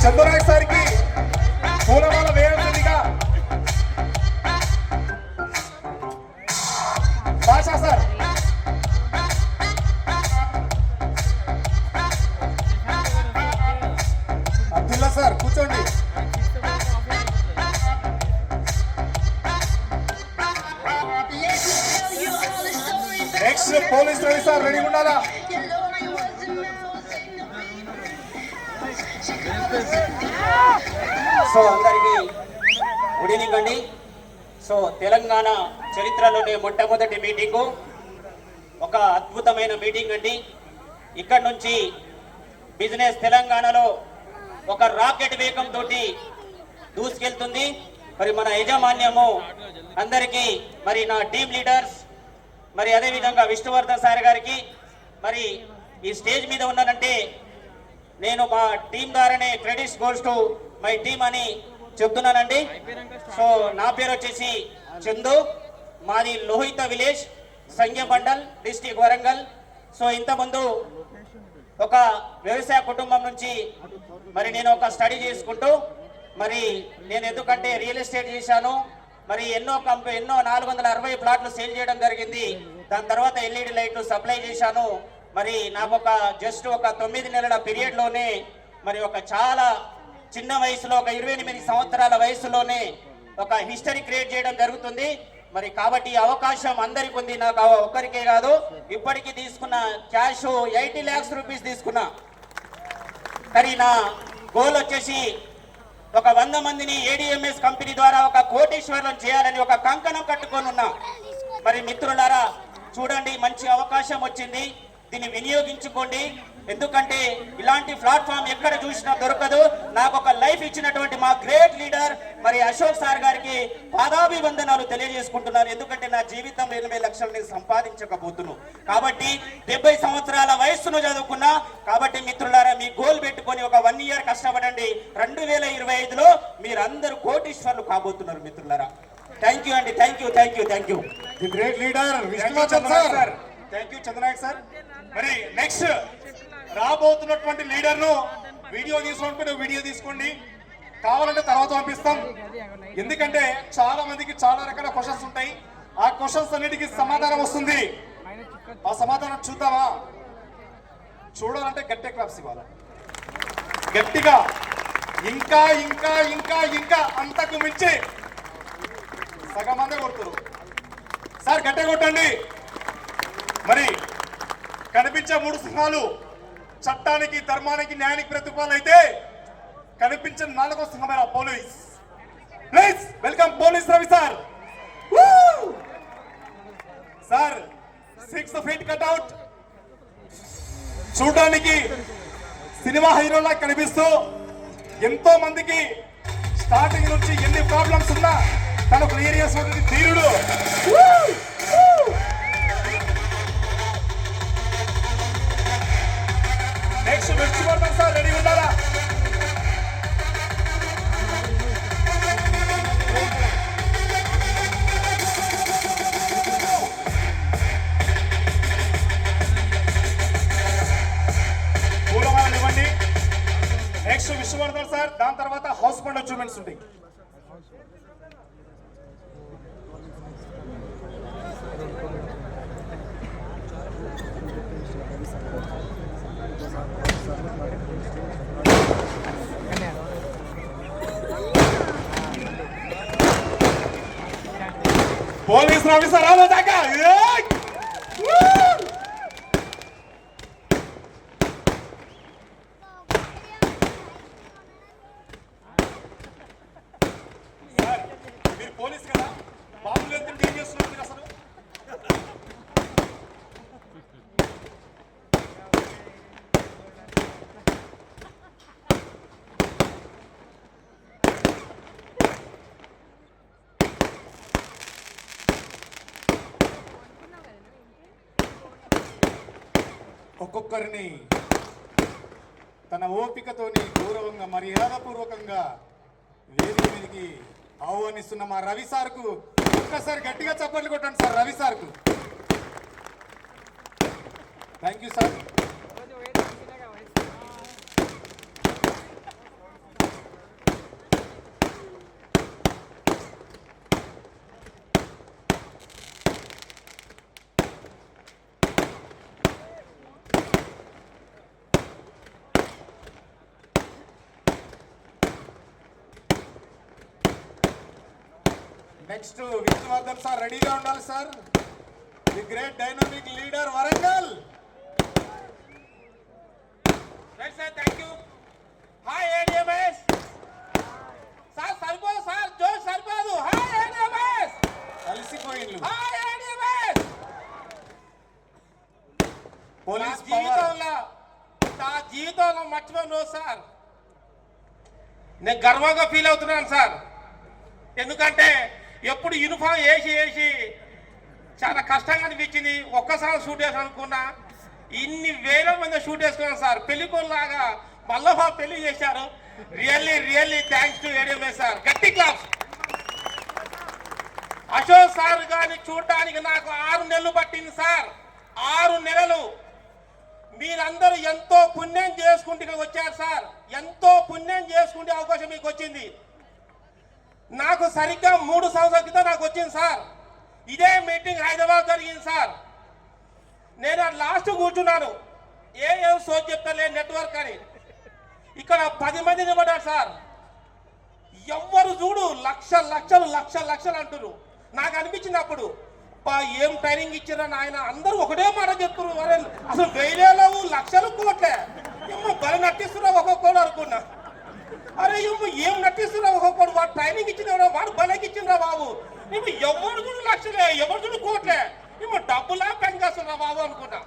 చంద్రనాయక్ సార్కి పూలమాల వేయాల్సిందిగా భాషా సార్. అబ్దుల్లా సార్ కూర్చోండి. Next police Ravi sir ready ఉండాలా? సో అందరికీ గుడ్ ఈవినింగ్ అండి. సో తెలంగాణ చరిత్రలోనే మొట్టమొదటి మీటింగు, ఒక అద్భుతమైన మీటింగ్ అండి. ఇక్కడ నుంచి బిజినెస్ తెలంగాణలో ఒక రాకెట్ వేగంతో దూసుకెళ్తుంది. మరి మన యాజమాన్యము అందరికీ, మరి నా టీం లీడర్స్, మరి అదేవిధంగా విష్ణువర్ధన్ సార్ గారికి, మరి ఈ స్టేజ్ మీద ఉన్నానంటే నేను మా టీం ద్వారానే credits goals to my team అని చెప్తున్నానండి. సో నా పేరు వచ్చేసి చందు, మాది లోహిత విలేజ్, సంఘ మండల్, డిస్టిక్ వరంగల్. సో ఇంతకుముందు ఒక వ్యవసాయ కుటుంబం నుంచి మరి నేను ఒక స్టడీ చేసుకుంటూ, మరి నేను ఎందుకంటే రియల్ ఎస్టేట్ చేశాను, మరి ఎన్నో 460 ప్లాట్లు సేల్ చేయడం జరిగింది. దాని తర్వాత ఎల్ఈడి లైట్లు సప్లై చేశాను. మరి నాకు జస్ట్ ఒక 9 నెలల పీరియడ్లోనే మరి ఒక చాలా చిన్న వయసులో, ఒక 28 సంవత్సరాల వయసులోనే ఒక హిస్టరీ క్రియేట్ చేయడం జరుగుతుంది. మరి కాబట్టి ఈ అవకాశం అందరికి ఉంది, నాకు ఒక్కరికే కాదు. ఇప్పటికీ తీసుకున్న క్యాష్ 80 lakhs రూపీస్ తీసుకున్నా. మరి నా గోల్ వచ్చేసి ఒక 100 మందిని ఏడిఎంఎస్ కంపెనీ ద్వారా ఒక కోటీశ్వరులను చేయాలని ఒక కంకణం కట్టుకొని ఉన్నా. మరి మిత్రులారా చూడండి, మంచి అవకాశం వచ్చింది, దీన్ని వినియోగించుకోండి. ఎందుకంటే ఇలాంటి ప్లాట్ఫామ్ ఎక్కడ చూసినా దొరకదు. నాకు ఒక లైఫ్ ఇచ్చినటువంటి మా గ్రేట్ లీడర్ మరి అశోక్ సార్ గారికి పాదాభివందనాలు తెలియజేసుకుంటున్నాను. ఎందుకంటే నా జీవితం 80 లక్షలు నేను సంపాదించకపోతున్నాను. కాబట్టి 70 సంవత్సరాల వయస్సును చదువుకున్నా. కాబట్టి మిత్రులారా మీ గోల్ పెట్టుకొని ఒక 1 year కష్టపడండి. 2025లో మీరందరూ కోటీశ్వర్లు కాబోతున్నారు మిత్రులారా. థ్యాంక్ యూ అండి, thank you, thank you, thank you. The great leader Vishnuvardhan sir. Thank you Chandra Nayak sir. మరి నెక్స్ట్ రాబోతున్నటువంటి లీడర్ ను వీడియో తీసుకోండి, కావాలంటే తర్వాత పంపిస్తాం. ఎందుకంటే చాలా మందికి చాలా రకాల క్వశ్చన్స్ ఉంటాయి. ఆ క్వశ్చన్స్ అన్నిటికీ సమాధానం వస్తుంది. ఆ సమాధానం చూద్దామా? చూడాలంటే గట్టి క్లాప్స్ ఇవ్వాలి, గట్టిగా, ఇంకా ఇంకా ఇంకా ఇంకా అంతకు మించి సగం మందే కొడుతురు సార్. గట్టిగా కొట్టండి. మరి కనిపించే 3 సింహాలు చట్టానికి, ధర్మానికి, న్యాయానికి ప్రతిఫలం అయితే కనిపించే 4వ సింహమైన police. Please welcome police Ravi sir. Sir 6 feet cutout, చూడడానికి సినిమా హీరోలా కనిపిస్తూ ఎంతో మందికి స్టార్టింగ్ నుంచి ఎన్ని ప్రాబ్లమ్స్ ఉన్నా తను క్లియర్ చేసినటువంటి ధీరుడు. నెక్స్ట్ విష్ణువర్ధన్ సార్ రెడీ ఉన్నారా? పూలమాలలు ఇవ్వండి. నెక్స్ట్ విష్ణువర్ధన్ సార్, దాని తర్వాత హౌస్బోట్ అచీవ్మెంట్స్ ఉంటాయి. పోలీస్ రవి సార్ రాబోదాకా సార్, మీరు పోలీస్ కదా, బాబులు ఎంత ఏం చేస్తున్నారు మీరు అసలు? ఒక్కొక్కరిని తన ఓపికతోని గౌరవంగా, మర్యాదపూర్వకంగా వేదిక మీదకి ఆహ్వానిస్తున్న మా రవి సార్కు ఒక్కసారి గట్టిగా చప్పట్లు కొట్టండి సార్. రవి సార్కు thank you sir. Next Vishnuvardhan sir రెడీగా ఉండాలి sir. The great dynamic leader Warangal. Right sir, thank you. Hi ADMS sir, సరిపోదు సార్, జోష్ సరిపోదు. హాయ్ ఏడిఎంఎస్, కలిసిపోయిండ్రు. Hi ADMS. Police power. నా జీవితంలో మర్చిపోను రోజు సార్. నేను గర్వంగా ఫీల్ అవుతున్నాను సార్. ఎందుకంటే ఎప్పుడు యూనిఫామ్ వేసి చాలా కష్టంగా అనిపించింది. ఒక్కసారి షూట్ వేసి అనుకున్నా, ఇన్ని వేల మంది షూట్ వేసుకున్నాను సార్. పెళ్లికొల్లాగా మళ్ళా పెళ్లి చేశారు. Really thanks to ADMS sir. గట్టి క్లాప్స్. అశోక్ సార్ గారిని చూడటానికి నాకు 6 నెలలు పట్టింది సార్. 6 నెలలు. మీరందరూ ఎంతో పుణ్యం చేసుకుంటూ ఇక్కడికి వచ్చారు సార్. ఎంతో పుణ్యం చేసుకుంటే అవకాశం మీకు వచ్చింది. నాకు సరిగ్గా 3 సంవత్సరాల క్రితం నాకు వచ్చింది సార్. ఇదే మీటింగ్ హైదరాబాద్ జరిగింది సార్. నేను లాస్ట్ కూర్చున్నాను. ఏం సోచ్ చెప్తాలే నెట్వర్క్ అని. ఇక్కడ 10 మంది నిలబడ్డారు సార్. ఎవ్వరు చూడు లక్షలు అంటారు. నాకు అనిపించింది అప్పుడు, ఏం ట్రైనింగ్ ఇచ్చారా నాయన, అందరూ ఒకటే మాట చెప్తున్నారు. అసలు వేలేవు, లక్షలు కోట్లే. ఏమో బలి నటిస్తున్నావు ఒక్కొక్కడు అనుకున్నా. అరే ఏం నటిస్తున్నావు ఒక్కొక్కడు. వాడు ట్రైనింగ్ ఇచ్చిన వాడు బలకి ఇచ్చిండ్రా బాబు. నువ్వు ఎవరు చూడు లక్షలే, ఎవరు చూడు కోట్లే. ఏమో డబ్బులా పెంచేస్తున్నా బాబు అనుకున్నా.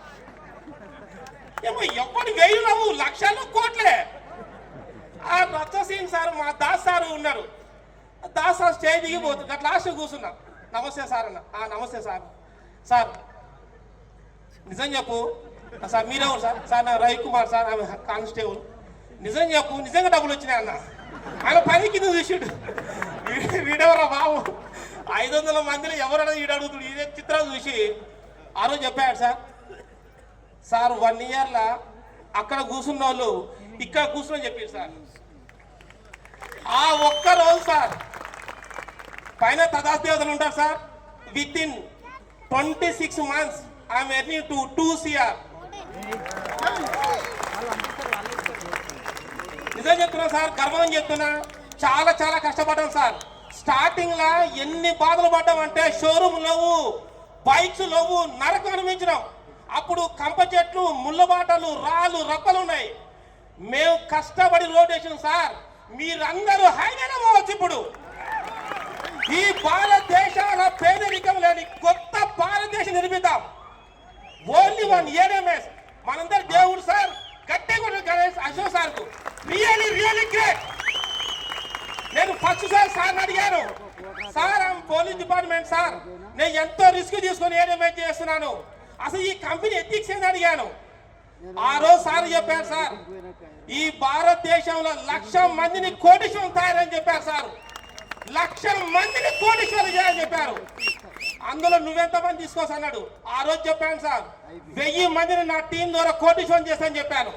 ఏమో ఎవరు వేయలేవు, లక్షలు కోట్లే. ఆ రచ్చసీన్ సార్, మా దాస్ సార్ ఉన్నారు. దాస్ సార్ స్టేజ్ దిగిపోతుంది. అట్లా లాస్ట్ కూర్చున్నా. నమస్తే సార్ అన్న. నమస్తే సార్. సార్ నిజం చెప్పు సార్. మీరెవరు సార్? సార్ నా రవికుమార్ సార్, ఆమె కానిస్టేబుల్. నిజం చెప్పు, నిజంగా డబ్బులు వచ్చినాయి అన్న. ఆయన పని కింద చూసాడు. వీడెవరా బాబు, 500 మందిలో ఎవరైనా వీడు అడుగుతాడు. ఇదే చిత్రాలు చూసి ఆ రోజు చెప్పాడు సార్ 1 ఇయర్లో అక్కడ కూర్చున్న వాళ్ళు ఇక్కడ కూర్చుని చెప్పారు సార్. ఆ ఒక్క రోజు సార్ పైన తదాస్ దేవతలు ఉంటారు sir. With in 26 months I'm earning to 2 CR. నిజం చెప్తున్నా సార్, గర్వం చెప్తున్నా. చాలా కష్టపడ్డాం సార్. స్టార్టింగ్ లా ఎన్ని బాధలు పడ్డామంటే, షోరూమ్ లేవు, బైక్స్ లేవు, నరకం అనిపించినాం. అప్పుడు కంప చెట్లు, ముళ్ళ బాటలు, రాళ్ళు రప్పలు ఉన్నాయి. మేము కష్టపడి రోడ్ వేసాం సార్. మీరందరూ హైవేలో పోవచ్చు. ఇప్పుడు ఈ భారతదేశాల పేదరికం లేని కొత్త భారతదేశం నిర్మిద్దాం. Only one ADMS. మనందరి దేవుడు సార్. గట్టిగా గణేష్ అశోక్ సార్ కు రియల్లీ గ్రేట్. నేను ఫస్ట్ సార్ అడిగాను, సార్ పోలీస్ డిపార్ట్మెంట్ సార్, నేను ఎంతో రిస్క్ తీసుకొని ఏడిఎంఎస్ చేస్తున్నాను, అసలు ఈ కంపెనీ ఎథిక్స్ ఏంది అడిగాను. ఆ రోజు సార్ చెప్పారు సార్, ఈ భారతదేశంలో 1,00,000 మందిని కోటీశ్వరులు తయారని చెప్పారు సార్. 1,00,000 మందిని కోటీశ్వరులు చేయాలని చెప్పారు. అందులో నువ్వెంత మంది తీసుకోవచ్చు అన్నాడు. ఆ రోజు చెప్పాను సార్, 1000 మందిని నా టీం ద్వారా కోటీశ్వరం చేస్తానని చెప్పాను.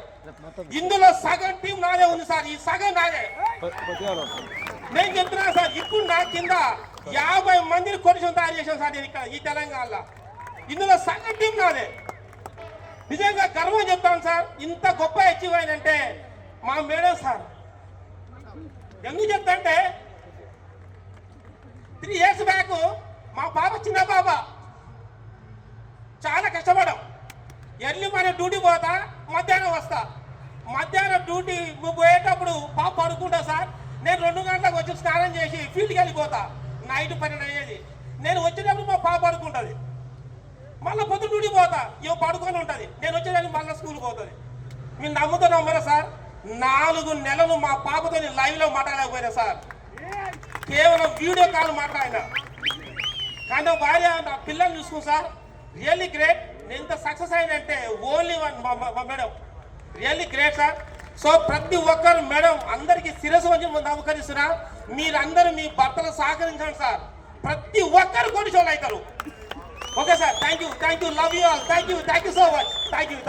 ఇందులో సగం టీం నాదే ఉంది సార్. ఈ సగం నాదే. నేను చెప్తున్నాను సార్, ఇప్పుడు నా కింద 50 మందిని కోటీశ్వరం తయారు చేశాను సార్. నేను ఇక్కడ ఈ తెలంగాణలో ఇందులో సగం టీం నాదే. నిజంగా గర్వం చెప్తాను సార్. ఇంత గొప్ప అచీవ్ అయినంటే మా మేడం సార్. ఎందుకు చెప్తాంటే 3 years బ్యాక్ మా పాప, చిన్న పాప, చాలా కష్టపడాం. ఎర్లీ మార్నింగ్ డ్యూటీ పోతా, మధ్యాహ్నం వస్తా. మధ్యాహ్నం డ్యూటీ పోయేటప్పుడు పాప పడుకుంటా సార్. నేను 2 గంటలకు వచ్చి స్నానం చేసి ఫీల్డ్కి వెళ్ళిపోతా. నైట్ 12 అయ్యేది. నేను వచ్చేటప్పుడు మా పాప పడుకుంటుంది. మళ్ళీ పొద్దు డ్యూటీ పోతా, ఇవి పడుకొని ఉంటుంది. నేను వచ్చేదానికి మళ్ళీ స్కూల్ పోతుంది. మీరు నమ్మరా సార్, 4 నెలలు మా పాపతో లైవ్లో మాట్లాడలేకపోయినా సార్. కేవలం వీడియో కాల్ మాట్లాడినా. కానీ భార్య నా పిల్లల్ని చూసుకుని సార్. Really great. నేను ఇంత సక్సెస్ అయినంటే ఓన్లీ వన్ మా madam. Really great sir. So ప్రతి ఒక్కరు మేడం అందరికీ శిరస్సు వంచి నమస్కరిస్తున్నా. మీరందరూ మీ భర్తలు సహకరించండి సార్. ప్రతి ఒక్కరు కోటీశ్వరులు అవుతారు. Okay sir, thank you, love you all, thank you so much, thank you.